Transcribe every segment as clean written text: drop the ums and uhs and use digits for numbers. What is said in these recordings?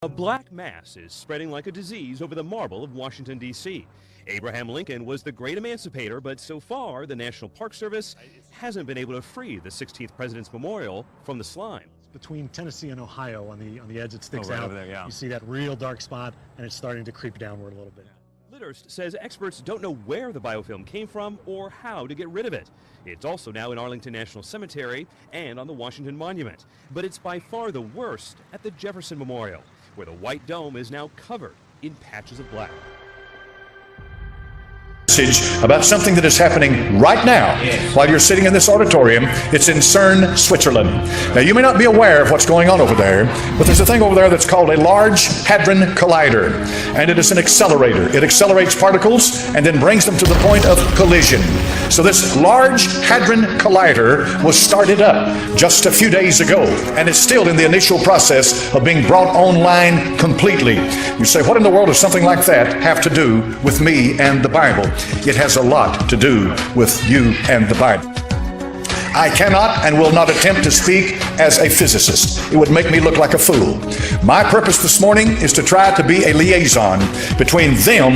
A black mass is spreading like a disease over the marble of Washington, D.C. Abraham Lincoln was the great emancipator, but so far, the National Park Service hasn't been able to free the 16th President's Memorial from the slime. Between Tennessee and Ohio, on the edge, it sticks right out. over there, yeah. You see that real dark spot, and it's starting to creep downward a little bit. Litterst says experts don't know where the biofilm came from or how to get rid of it. It's also now in Arlington National Cemetery and on the Washington Monument. But it's by far the worst at the Jefferson Memorial, where the white dome is now covered in patches of black. About something that is happening right now while you're sitting in this auditorium. It's in CERN, Switzerland. Now, you may not be aware of what's going on over there, but there's a thing over there that's called a Large Hadron Collider, and it is an accelerator. It accelerates particles and then brings them to the point of collision. So this Large Hadron Collider was started up just a few days ago, and is still in the initial process of being brought online completely. You say, what in the world does something like that have to do with me and the Bible? It has a lot to do with you and the Bible. I cannot and will not attempt to speak as a physicist. It would make me look like a fool. My purpose this morning is to try to be a liaison between them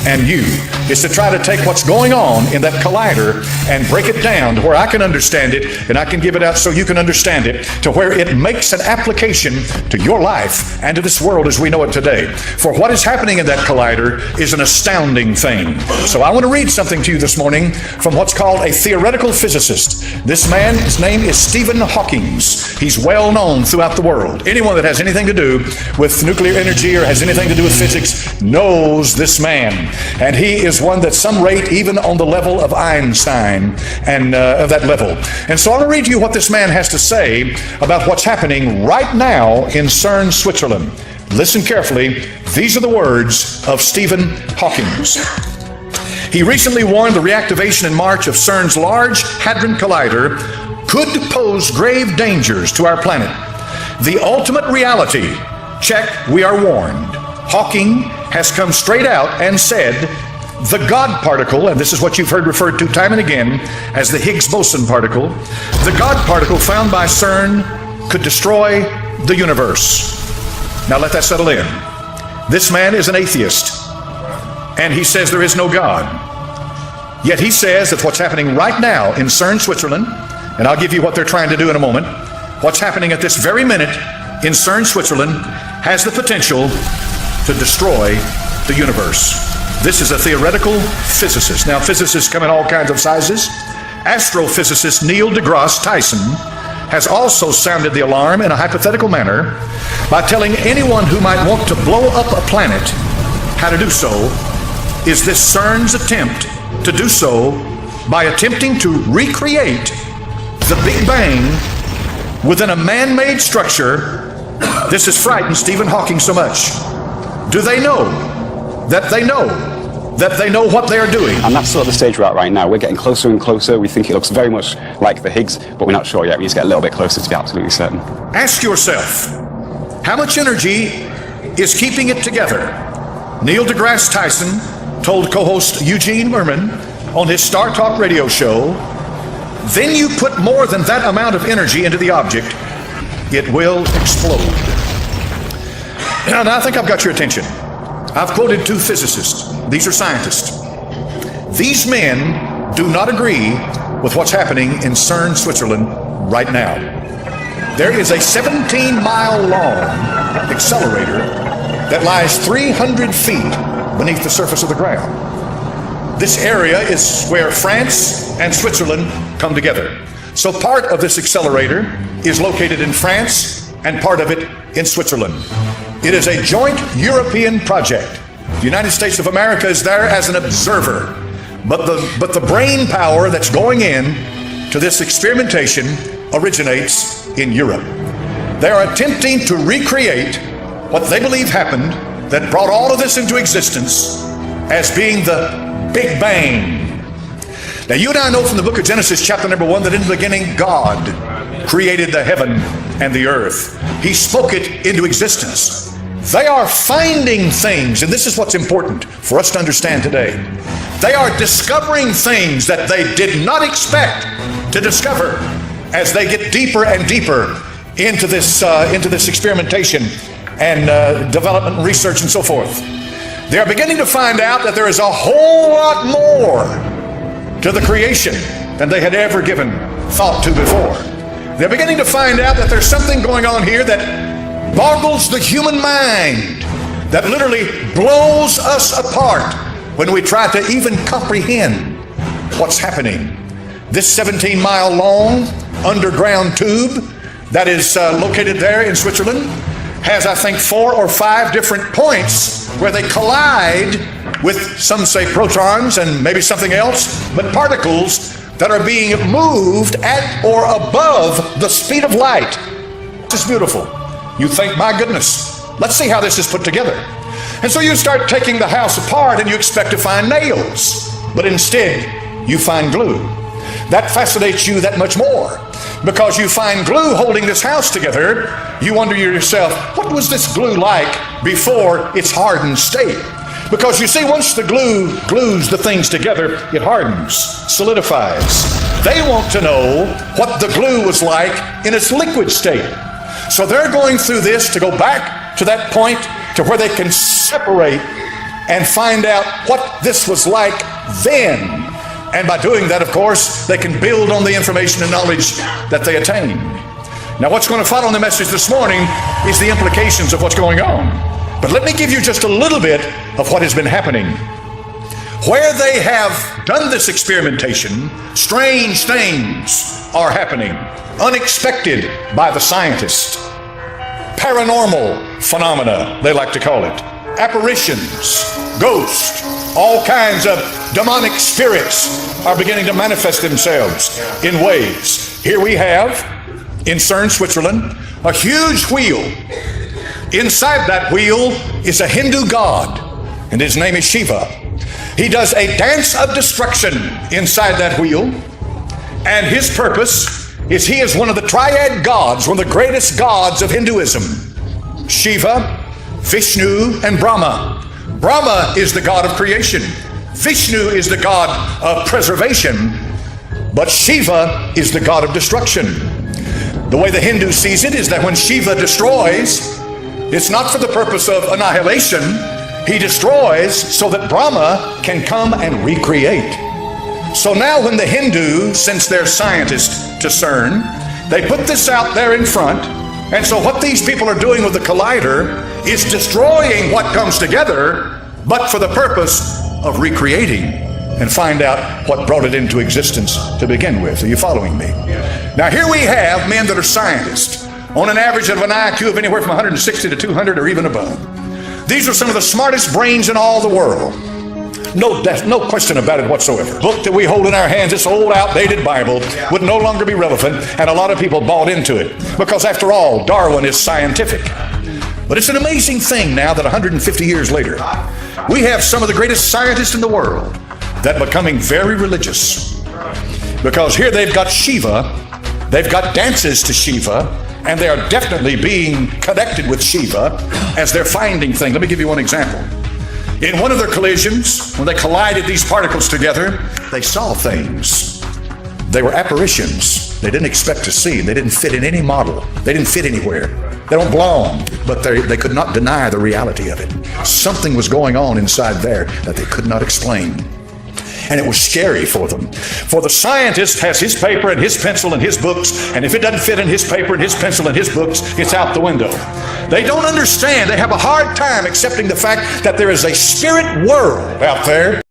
and you. Is to try to take what's going on in that collider and break it down to where I can understand it, and I can give it out so you can understand it, to where it makes an application to your life and to this world as we know it today. For what is happening in that collider is an astounding thing. So I want to read something to you this morning from what's called a theoretical physicist. This man, his name is Stephen Hawking. He's well known throughout the world. Anyone that has anything to do with nuclear energy or has anything to do with physics knows this man. And he is one that some rate even on the level of Einstein and of that level. And so I'm going to read to you what this man has to say about what's happening right now in CERN, Switzerland. Listen carefully. These are the words of Stephen Hawking. He recently warned the reactivation in March of CERN's Large Hadron Collider could pose grave dangers to our planet. The ultimate reality, check, we are warned. Hawking has come straight out and said the God particle, and this is what you've heard referred to time and again as the Higgs boson particle, the God particle found by CERN could destroy the universe. Now let that settle in. This man is an atheist, and he says there is no God. Yet he says that what's happening right now in CERN, Switzerland, and I'll give you what they're trying to do in a moment, what's happening at this very minute in CERN, Switzerland, has the potential to destroy the universe. This is a theoretical physicist. Now, physicists come in all kinds of sizes. Astrophysicist Neil deGrasse Tyson has also sounded the alarm in a hypothetical manner by telling anyone who might want to blow up a planet how to do so is this CERN's attempt to do so by attempting to recreate the Big Bang within a man-made structure. This has frightened Stephen Hawking so much. Do they know that they know what they are doing? And that's sort of the stage we're at right now. We're getting closer and closer. We think it looks very much like the Higgs, but we're not sure yet. We need to get a little bit closer to be absolutely certain. Ask yourself, how much energy is keeping it together? Neil deGrasse Tyson told co-host Eugene Merman on his Star Talk radio show, then you put more than that amount of energy into the object, it will explode. Now I think I've got your attention. I've quoted two physicists. These are scientists. These men do not agree with what's happening in CERN, Switzerland right now. There is a 17-mile long accelerator that lies 300 feet beneath the surface of the ground. This area is where France and Switzerland come together. So part of this accelerator is located in France and part of it in Switzerland. It is a joint European project. The United States of America is there as an observer, but the brain power that's going in to this experimentation originates in Europe. They are attempting to recreate what they believe happened that brought all of this into existence as being the Big Bang. Now you and I know from the book of Genesis chapter number 1 that in the beginning God created the heaven and the earth. He spoke it into existence. They are finding things, and this is what's important for us to understand today. They are discovering things that they did not expect to discover as they get deeper and deeper into this experimentation and development and research and so forth. They are beginning to find out that there is a whole lot more to the creation than they had ever given thought to before. They're beginning to find out that there's something going on here that boggles the human mind, that literally blows us apart when we try to even comprehend what's happening. This 17-mile long underground tube that is located there in Switzerland has, I think, 4 or 5 different points where they collide with, some say, protons and maybe something else, but particles that are being moved at or above the speed of light. This is beautiful. You think, my goodness, let's see how this is put together. And so you start taking the house apart and you expect to find nails, but instead you find glue. That fascinates you that much more, because you find glue holding this house together. You wonder to yourself, what was this glue like before its hardened state? Because you see, once the glue glues the things together, it hardens, solidifies. They want to know what the glue was like in its liquid state. So they're going through this to go back to that point to where they can separate and find out what this was like then. And by doing that, of course, they can build on the information and knowledge that they attained. Now, what's going to follow in the message this morning is the implications of what's going on. But let me give you just a little bit of what has been happening. Where they have done this experimentation, strange things are happening, unexpected by the scientists. Paranormal phenomena, they like to call it. Apparitions, ghosts, all kinds of demonic spirits are beginning to manifest themselves in ways. Here we have, in CERN, Switzerland, a huge wheel. Inside that wheel is a Hindu god, and his name is Shiva. He does a dance of destruction inside that wheel, and his purpose is he is one of the triad gods, one of the greatest gods of Hinduism. Shiva, Vishnu, and Brahma. Brahma is the god of creation. Vishnu is the god of preservation. But Shiva is the god of destruction. The way the Hindu sees it is that when Shiva destroys, it's not for the purpose of annihilation. He destroys so that Brahma can come and recreate. So now when the Hindus, since they're scientists to CERN, they put this out there in front. And so what these people are doing with the collider is destroying what comes together, but for the purpose of recreating and find out what brought it into existence to begin with. Are you following me? Now here we have men that are scientists on an average of an IQ of anywhere from 160 to 200 or even above. These are some of the smartest brains in all the world. No question about it whatsoever. The book that we hold in our hands, this old outdated Bible, would no longer be relevant, and a lot of people bought into it because, after all, Darwin is scientific. But it's an amazing thing now that 150 years later, we have some of the greatest scientists in the world that are becoming very religious. Because here they've got Shiva, they've got dances to Shiva, and they are definitely being connected with Shiva as they're finding things. Let me give you one example. In one of their collisions, when they collided these particles together, they saw things. They were apparitions they didn't expect to see. They didn't fit in any model. They didn't fit anywhere. They don't belong, but they could not deny the reality of it. Something was going on inside there that they could not explain. And it was scary for them. For the scientist has his paper and his pencil and his books, and if it doesn't fit in his paper and his pencil and his books, it's out the window. They don't understand. They have a hard time accepting the fact that there is a spirit world out there.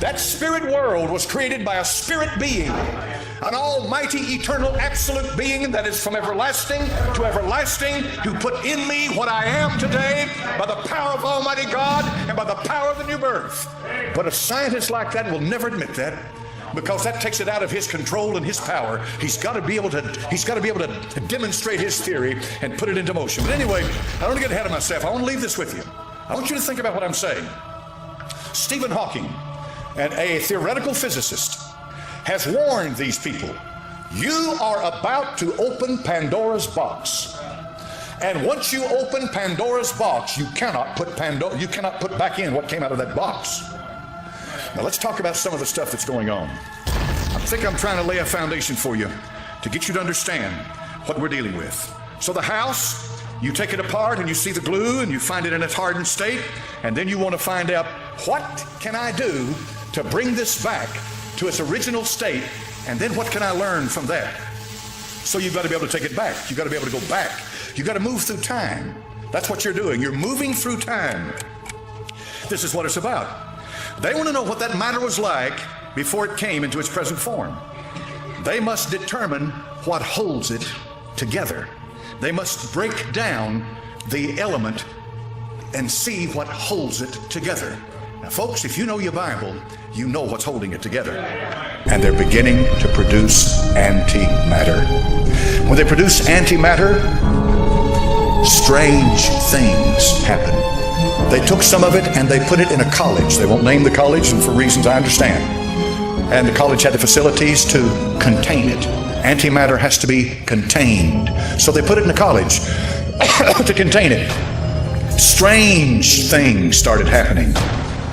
That spirit world was created by a spirit being, an almighty, eternal, absolute being that is from everlasting to everlasting, who put in me what I am today by the power of Almighty God and by the power of the new birth. But a scientist like that will never admit that, because that takes it out of his control and his power. He's got to be able to demonstrate his theory and put it into motion. But anyway, I don't want to get ahead of myself. I want to leave this with you. I want you to think about what I'm saying. Stephen Hawking, and a theoretical physicist, has warned these people, you are about to open Pandora's box. And once you open Pandora's box, you cannot put back in what came out of that box. Now let's talk about some of the stuff that's going on. I think I'm trying to lay a foundation for you to get you to understand what we're dealing with. So the house, you take it apart and you see the glue and you find it in its hardened state, and then you want to find out, what can I do to bring this back to its original state, and then what can I learn from that? So you've got to be able to take it back. You've got to be able to go back. You've got to move through time. That's what you're doing. You're moving through time. This is what it's about. They want to know what that matter was like before it came into its present form. They must determine what holds it together. They must break down the element and see what holds it together. Now, folks, if you know your Bible, you know what's holding it together. And they're beginning to produce antimatter. When they produce antimatter, strange things happen. They took some of it and they put it in a college. They won't name the college, and for reasons I understand. And the college had the facilities to contain it. Antimatter has to be contained. So they put it in a college to contain it. Strange things started happening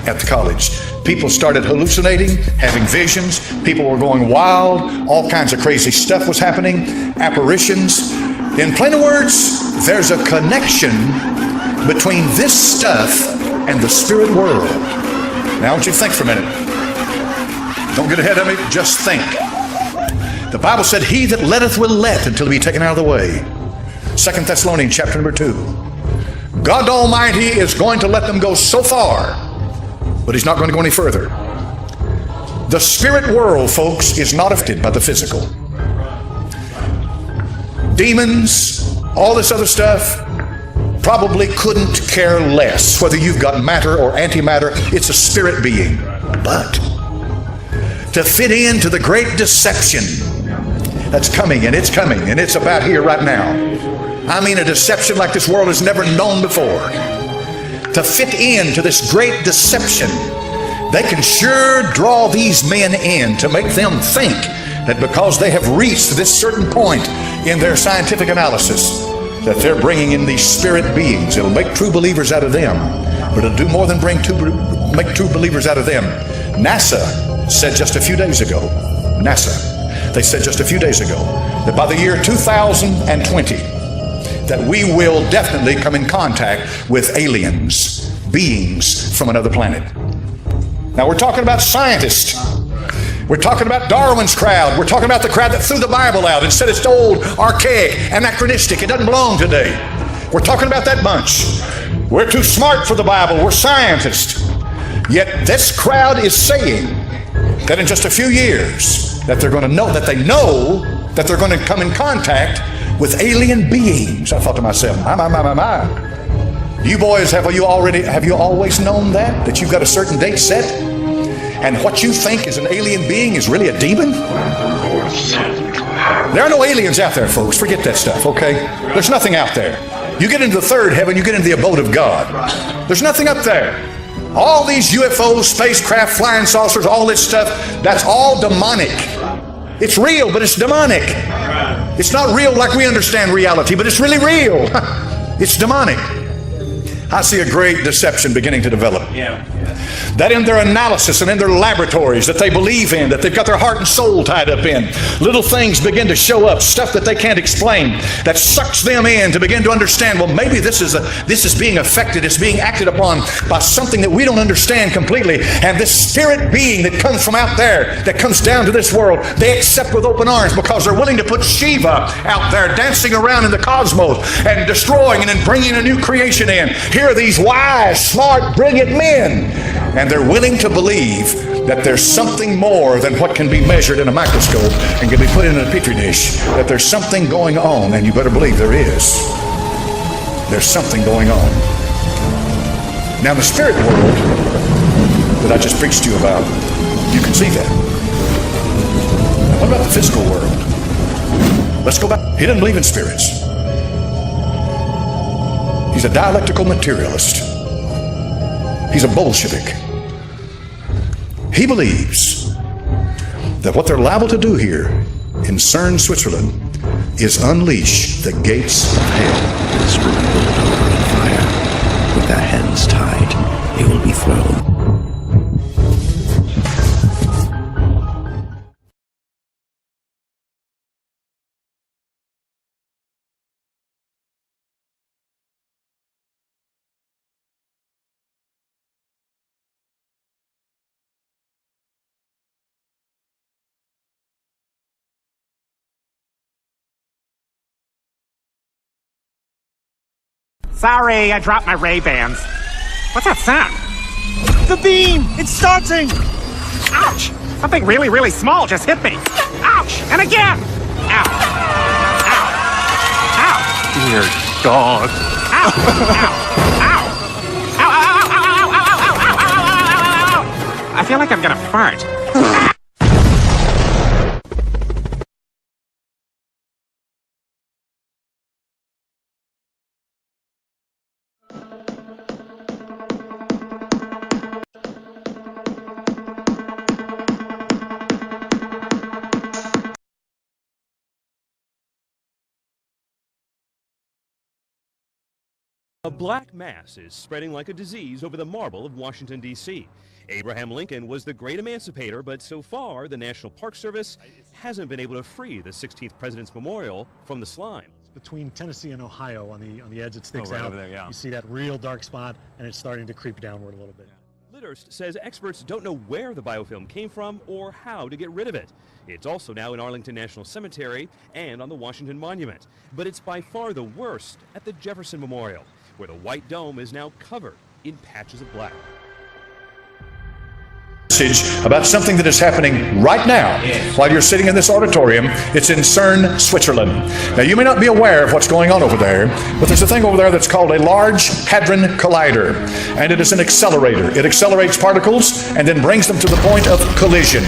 at the college. People started hallucinating, having visions. People were going wild. All kinds of crazy stuff was happening. Apparitions. In plain words, there's a connection between this stuff and the spirit world. Now I want you to think for a minute. Don't get ahead of me, just think. The Bible said, he that letteth will let until he be taken out of the way. 2 Thessalonians chapter number 2. God Almighty is going to let them go so far, but he's not going to go any further. The spirit world, folks, is not affected by the physical. Demons, all this other stuff, probably couldn't care less whether you've got matter or antimatter. It's a spirit being. But to fit into the great deception that's coming, and it's about here right now. I mean, a deception like this world has never known before. To fit into this great deception, they can sure draw these men in to make them think that because they have reached this certain point in their scientific analysis, that they're bringing in these spirit beings. It'll make true believers out of them, but it'll do more than make true believers out of them. NASA said just a few days ago, they said just a few days ago, that by the year 2020, that we will definitely come in contact with aliens, beings from another planet. Now we're talking about scientists. We're talking about Darwin's crowd. We're talking about the crowd that threw the Bible out and said it's old, archaic, anachronistic. It doesn't belong today. We're talking about that bunch. We're too smart for the Bible. We're scientists. Yet this crowd is saying that in just a few years that they're going to know that they're going to come in contact with alien beings. I thought to myself, my. You boys, have you always known that you've got a certain date set? And what you think is an alien being is really a demon? There are no aliens out there, folks. Forget that stuff, okay? There's nothing out there. You get into the third heaven, you get into the abode of God. There's nothing up there. All these UFOs, spacecraft, flying saucers, all this stuff, that's all demonic. It's real, but it's demonic. It's not real like we understand reality, but it's really real. It's demonic. I see a great deception beginning to develop. That in their analysis and in their laboratories that they believe in, that they've got their heart and soul tied up in, little things begin to show up, stuff that they can't explain, that sucks them in to begin to understand, well, maybe this is being affected, it's being acted upon by something that we don't understand completely. And this spirit being that comes from out there, that comes down to this world, they accept with open arms because they're willing to put Shiva out there dancing around in the cosmos and destroying and then bringing a new creation in. Here are these wise, smart, brilliant men And they're willing to believe that there's something more than what can be measured in a microscope and can be put in a petri dish, that there's something going on, and you better believe there is. There's something going on. Now, the spirit world that I just preached to you about, you can see that. Now, what about the physical world? Let's go back. He didn't believe in spirits. He's a dialectical materialist. He's a Bolshevik. He believes that what they're liable to do here in CERN, Switzerland, is unleash the gates of hell. The screw will open on fire. With their hands tied, they will be thrown. Sorry, I dropped my Ray-Bans. What's that sound? The beam! It's starting! Ouch! Something really, really small just hit me. Ouch! And again! Ow! Ow! Ow! Dear God. Ow! Ow! Ow! Ow! Ow! Ow! Ow! Ow! Ow! Ow! Ow! Ow! Ow! Ow! I feel like I'm gonna fart. A black mass is spreading like a disease over the marble of Washington, D.C. Abraham Lincoln was the great emancipator, but so far the National Park Service hasn't been able to free the 16th President's Memorial from the slime. Between Tennessee and Ohio, on the edge, it sticks right out. over there, yeah. You see that real dark spot, and it's starting to creep downward a little bit. Lidhurst says experts don't know where the biofilm came from or how to get rid of it. It's also now in Arlington National Cemetery and on the Washington Monument. But it's by far the worst at the Jefferson Memorial, where the white dome is now covered in patches of black. About something that is happening right now while you're sitting in this auditorium. It's in CERN, Switzerland. Now, you may not be aware of what's going on over there, but there's a thing over there that's called a Large Hadron Collider, and it is an accelerator. It accelerates particles and then brings them to the point of collision.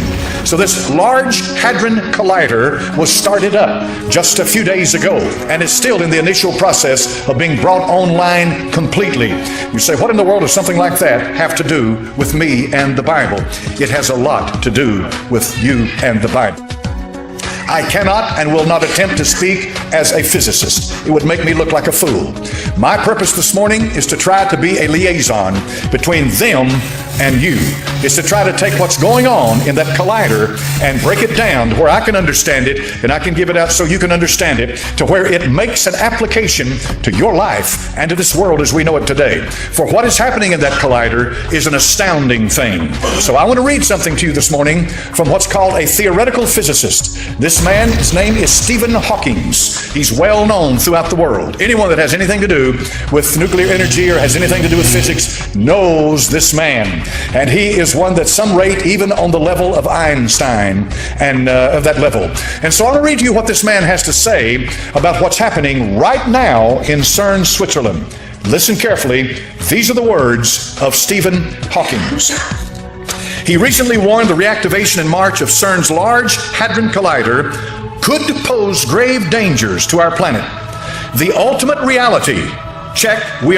So this Large Hadron Collider was started up just a few days ago, and it's still in the initial process of being brought online completely. You say, what in the world does something like that have to do with me and the Bible? It has a lot to do with you and the Bible. I cannot and will not attempt to speak as a physicist. It would make me look like a fool. My purpose this morning is to try to be a liaison between them and you. It's to try to take what's going on in that collider and break it down to where I can understand it, and I can give it out so you can understand it, to where it makes an application to your life and to this world as we know it today. For what is happening in that collider is an astounding thing. So I want to read something to you this morning from what's called a theoretical physicist. This man, his name is Stephen Hawking. He's well known throughout the world. Anyone that has anything to do with nuclear energy or has anything to do with physics knows this man. And he is one that some rate even on the level of Einstein and of that level. And so I want to read to you what this man has to say about what's happening right now in CERN, Switzerland. Listen carefully. These are the words of Stephen Hawking. He recently warned the reactivation in March of CERN's Large Hadron Collider could pose grave dangers to our planet. The ultimate reality, check, we are